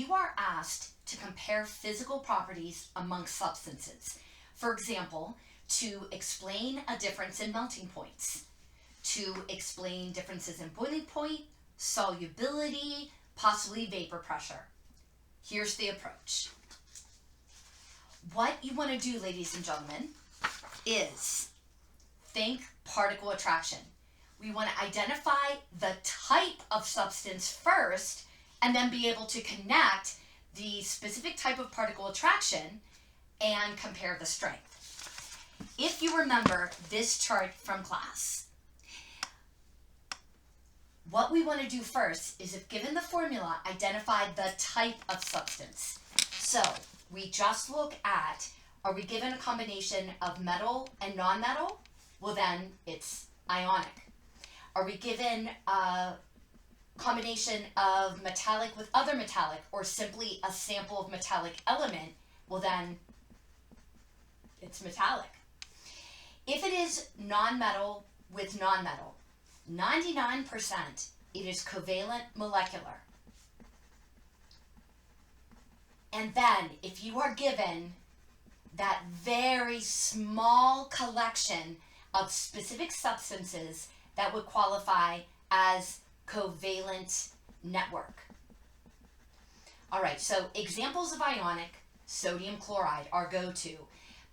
you are asked to compare physical properties among substances, for example, to explain a difference in melting points, to explain differences in boiling point, solubility, possibly vapor pressure. Here's the approach. What you want to do, ladies and gentlemen, is think particle attraction. We want to identify the type of substance first and then be able to connect the specific type of particle attraction and compare the strength. If you remember this chart from class, what we want to do first is, if given the formula, identify the type of substance. So we just look at, are we given a combination of metal and non-metal? Well, then it's ionic. Are we given a combination of metallic with other metallic, or simply a sample of metallic element? Well, then it's metallic. If it is non-metal with non-metal, 99% it is covalent molecular. And then if you are given that very small collection of specific substances that would qualify as covalent network. All right, so examples of ionic: sodium chloride, our go-to.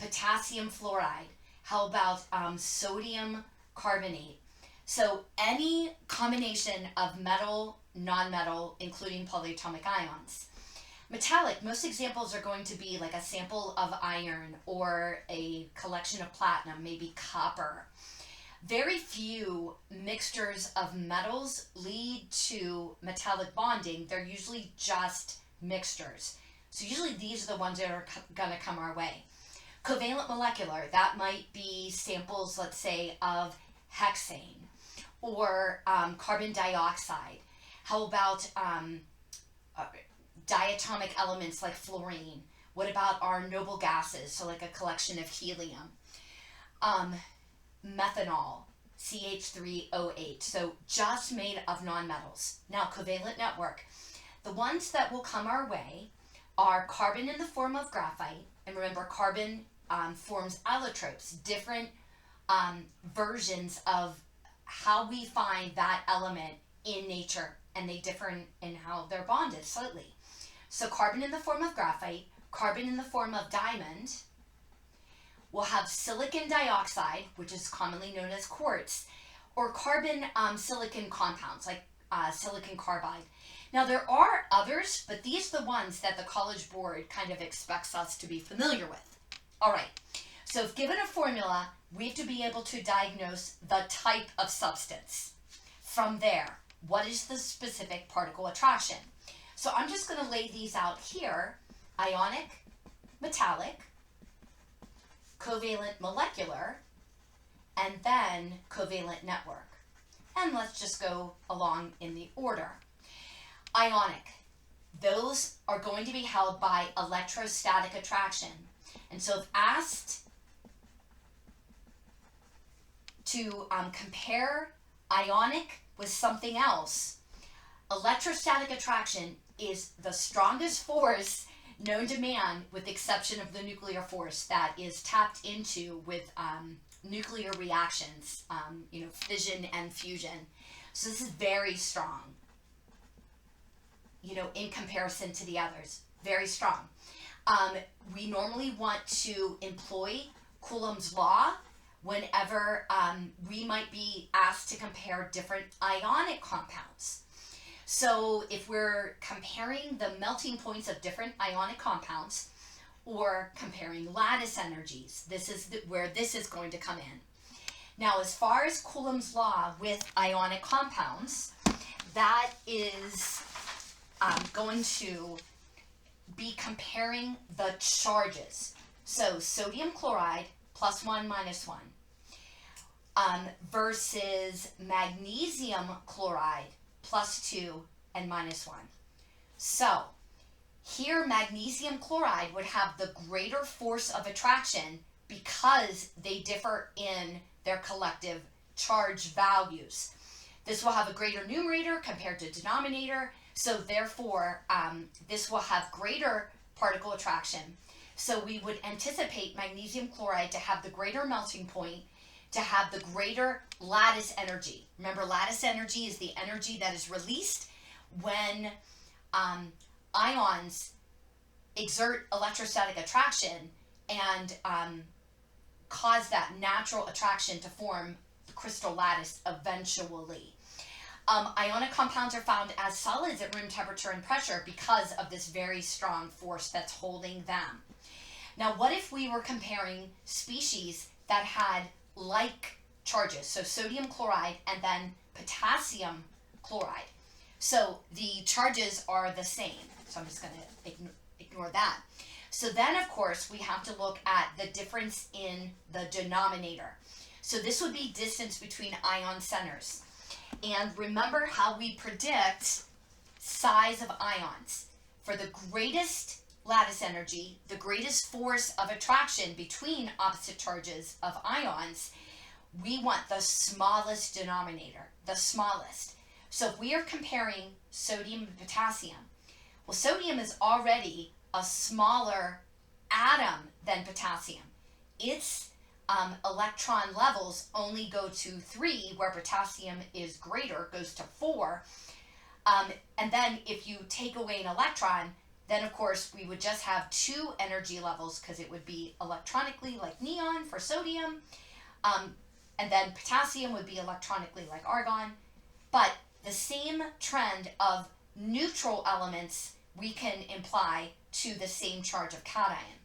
Potassium fluoride. How about sodium carbonate? So any combination of metal, non-metal, including polyatomic ions. Metallic, most examples are going to be like a sample of iron or a collection of platinum, maybe copper. Very few mixtures of metals lead to metallic bonding. They're usually just mixtures. So usually these are the ones that are going to come our way. Covalent molecular, that might be samples, let's say, of hexane or carbon dioxide. How about diatomic elements like fluorine? What about our noble gases, so like a collection of helium? Methanol, CH3OH, so just made of nonmetals. Now, covalent network. The ones that will come our way are carbon in the form of graphite, and remember, carbon forms allotropes, different versions of how we find that element in nature, and they differ in how they're bonded slightly. So carbon in the form of graphite, carbon in the form of diamond. We'll have silicon dioxide, which is commonly known as quartz, or carbon silicon compounds like silicon carbide. Now there are others, but these are the ones that the College Board kind of expects us to be familiar with. All right, so if given a formula, we have to be able to diagnose the type of substance. From there, what is the specific particle attraction? So I'm just going to lay these out here: ionic, metallic, covalent molecular, and then covalent network. And let's just go along in the order. Ionic, those are going to be held by electrostatic attraction. And so if asked to compare ionic with something else, electrostatic attraction is the strongest force known to man, with the exception of the nuclear force that is tapped into with nuclear reactions, fission and fusion. So this is very strong, in comparison to the others, very strong. We normally want to employ Coulomb's law whenever we might be asked to compare different ionic compounds. So if we're comparing the melting points of different ionic compounds, or comparing lattice energies, this is where this is going to come in. Now, as far as Coulomb's law with ionic compounds, that is going to be comparing the charges. So sodium chloride +1 -1 versus magnesium chloride +2 and -1. So here magnesium chloride would have the greater force of attraction because they differ in their collective charge values. This will have a greater numerator compared to denominator, So therefore, this will have greater particle attraction. So we would anticipate magnesium chloride to have the greater melting point, to have the greater lattice energy. Remember, lattice energy is the energy that is released when ions exert electrostatic attraction and cause that natural attraction to form the crystal lattice eventually. Ionic compounds are found as solids at room temperature and pressure because of this very strong force that's holding them. Now, what if we were comparing species that had like charges, so sodium chloride and then potassium chloride? So the charges are the same. So I'm just going to ignore that. So then, of course, we have to look at the difference in the denominator. So this would be distance between ion centers. And remember how we predict size of ions. For the greatest lattice energy, the greatest force of attraction between opposite charges of ions, we want the smallest denominator, the smallest. So if we are comparing sodium and potassium, well, sodium is already a smaller atom than potassium. Its electron levels only go to 3, where potassium is greater, goes to 4. And then if you take away an electron, then of course we would just have 2 energy levels, because it would be electronically like neon for sodium, and then potassium would be electronically like argon. But the same trend of neutral elements we can imply to the same charge of cation.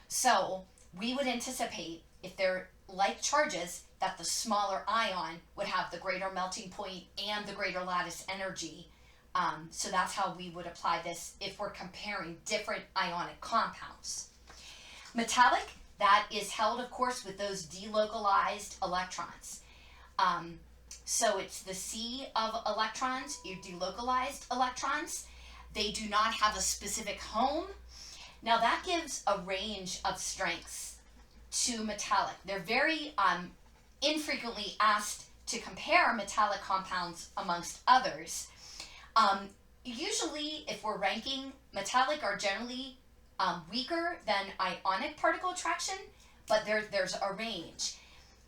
So we would anticipate, if they're like charges, that the smaller ion would have the greater melting point and the greater lattice energy. So that's how we would apply this if we're comparing different ionic compounds. Metallic, that is held, of course, with those delocalized electrons. So it's the C of electrons, your delocalized electrons. They do not have a specific home. Now that gives a range of strengths to metallic. They're very infrequently asked to compare metallic compounds amongst others. Usually, if we're ranking, metallic are generally weaker than ionic particle attraction, but there's a range.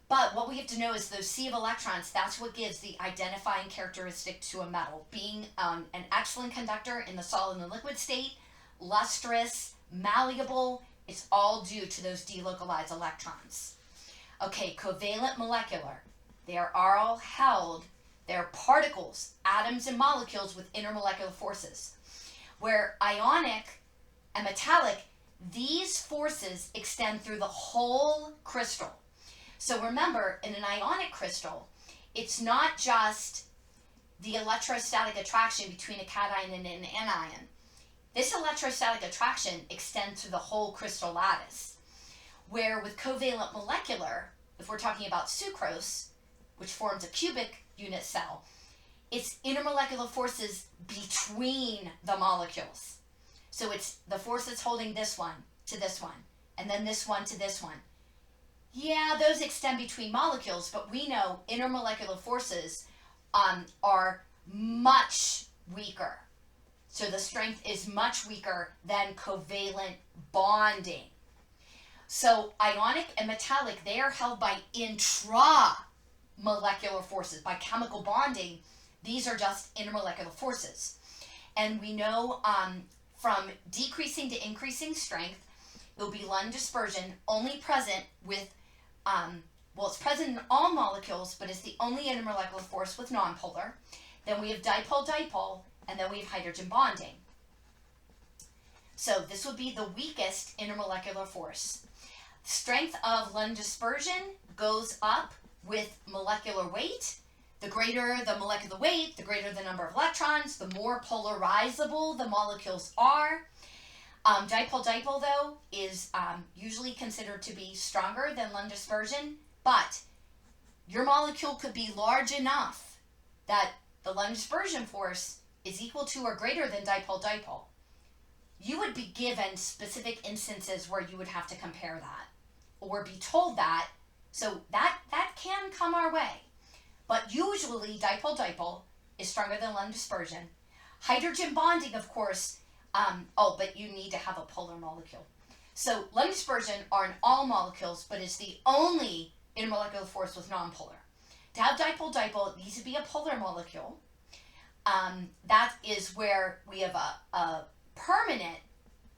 But what we have to know is those C of electrons, that's what gives the identifying characteristic to a metal. Being an excellent conductor in the solid and liquid state, lustrous, malleable, it's all due to those delocalized electrons. Okay, covalent molecular. They are all held, they're particles, atoms and molecules with intermolecular forces. Where ionic and metallic, these forces extend through the whole crystal. So remember, in an ionic crystal, it's not just the electrostatic attraction between a cation and an anion. This electrostatic attraction extends to the whole crystal lattice. Where with covalent molecular, if we're talking about sucrose, which forms a cubic unit cell, it's intermolecular forces between the molecules. So it's the force that's holding this one to this one, and then this one to this one. Yeah, those extend between molecules, but we know intermolecular forces are much weaker. So the strength is much weaker than covalent bonding. So ionic and metallic, they are held by intramolecular forces, by chemical bonding. These are just intermolecular forces. And we know from decreasing to increasing strength, it will be Lund dispersion, only present with well, it's present in all molecules, but it's the only intermolecular force with nonpolar. Then we have dipole-dipole, and then we have hydrogen bonding. So this would be the weakest intermolecular force. Strength of Lund dispersion goes up with molecular weight. The greater the molecular weight, the greater the number of electrons, the more polarizable the molecules are. Dipole-dipole, though, is usually considered to be stronger than Lund dispersion, but your molecule could be large enough that the Lund dispersion force is equal to or greater than dipole-dipole. You would be given specific instances where you would have to compare that, or be told that, so that can come our way. But usually dipole-dipole is stronger than Lund dispersion. Hydrogen bonding, of course, but you need to have a polar molecule. So Lund dispersion are in all molecules, but it's the only intermolecular force with nonpolar. To have dipole-dipole, it needs to be a polar molecule. That is where we have a permanent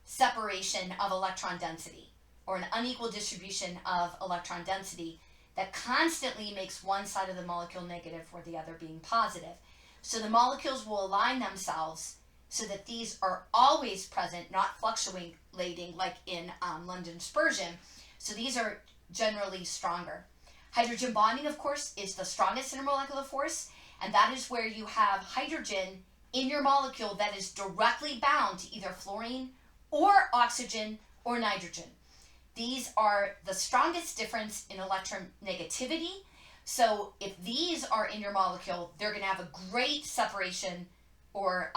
separation of electron density, or an unequal distribution of electron density that constantly makes one side of the molecule negative or the other being positive. So the molecules will align themselves so that these are always present, not fluctuating like in Lund dispersion. So these are generally stronger. Hydrogen bonding, of course, is the strongest intermolecular force, and that is where you have hydrogen in your molecule that is directly bound to either fluorine or oxygen or nitrogen. These are the strongest difference in electronegativity. So if these are in your molecule, they're going to have a great separation or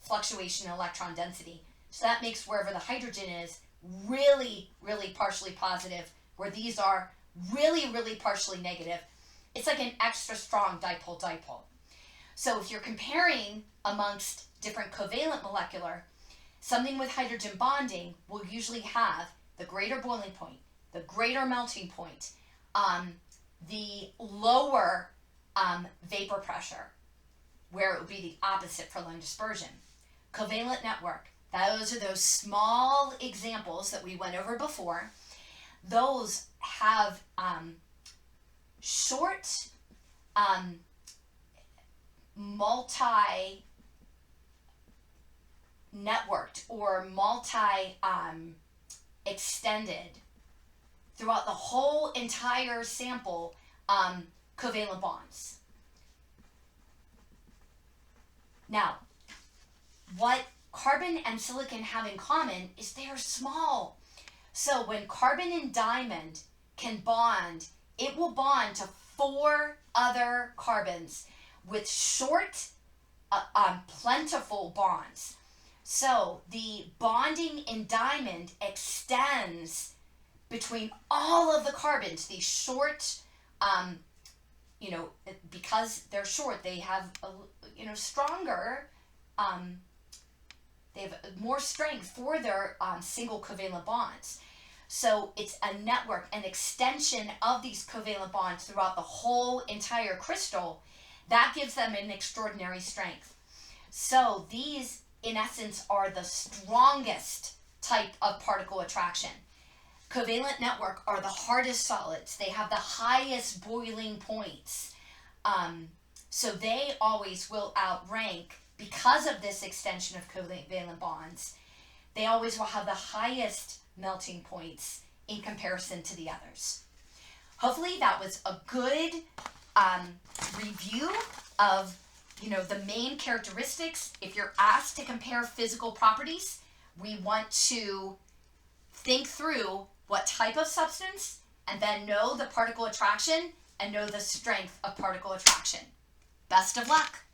fluctuation in electron density. So that makes wherever the hydrogen is really, really partially positive, where these are really, really partially negative. It's like an extra strong dipole-dipole. So if you're comparing amongst different covalent molecular, something with hydrogen bonding will usually have the greater boiling point, the greater melting point, the lower vapor pressure, where it would be the opposite for Lund dispersion. Covalent network, those are those small examples that we went over before. Those have short, multi-networked or extended throughout the whole entire sample covalent bonds. Now, what carbon and silicon have in common is they are small. So when carbon and diamond can bond, it will bond to 4 other carbons with short, plentiful bonds. So the bonding in diamond extends between all of the carbons. These short, because they're short, they have stronger, they have more strength for their single covalent bonds. So it's a network, an extension of these covalent bonds throughout the whole entire crystal. That gives them an extraordinary strength. So these, in essence, are the strongest type of particle attraction. Covalent network are the hardest solids. They have the highest boiling points. So they always will outrank, because of this extension of covalent bonds, they always will have the highest melting points in comparison to the others. Hopefully that was a good review of the main characteristics. If you're asked to compare physical properties, we want to think through what type of substance, and then know the particle attraction and know the strength of particle attraction. Best of luck.